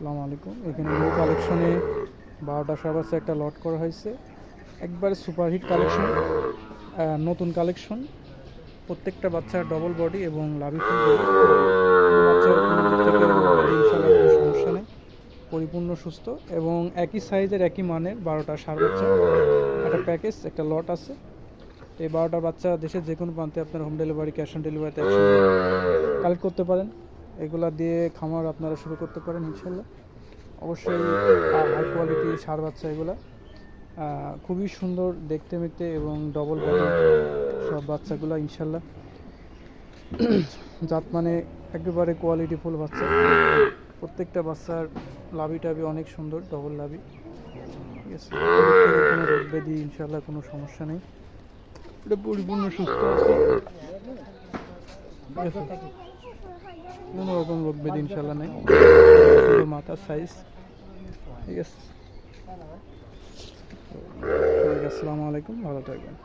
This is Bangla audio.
আসসালামু আলাইকুম। এখানে নিউ কালেকশনে 12টা সার বাচ্চা একটা লট করা হয়েছে। একবারে সুপারহিট কালেকশন, নতুন কালেকশন। প্রত্যেকটা বাচ্চার ডবল বডি এবং লাভি ফুল বডি। বাচ্চার কোনো দিক থেকে রোগ ব্যাধি ইনশাআল্লাহ কোনো সমস্যা নেই, পরিপূর্ণ সুস্থ এবং একই সাইজের একই মানের 12টা সার বাচ্চা একটা প্যাকেজ, একটা লট আছে। এই 12টা বাচ্চা দেশের যে কোনো প্রান্তে আপনার হোম ডেলিভারি, ক্যাশ অন ডেলিভারিতে একসঙ্গে কালেক্ট করতে পারেন। এগুলা দিয়ে খামার আপনারা শুরু করতে পারেন ইনশাল্লাহ। অবশ্যই হাই কোয়ালিটি সার বাচ্চা এগুলা, খুবই সুন্দর দেখতে মেতে এবং ডবল বডি সব বাচ্চাগুলো ইনশাল্লাহ। জাত মানে একেবারে কোয়ালিটি ফুল বাচ্চা। প্রত্যেকটা বাচ্চার লাভি টাভি অনেক সুন্দর, ডবল লাভি। ঠিক আছে, কোনো রোগ ব্যাধি ইনশাল্লাহ কোনো সমস্যা নেই, এটা পরিপূর্ণ সুস্থ আছে। ঠিক আছে, কোনো রকম রোগ ব্যাধি ইনশাল্লাহ নেই, মাথার সাইজ। ঠিক আছে, আসসালামু আলাইকুম, ভালো থাকবেন।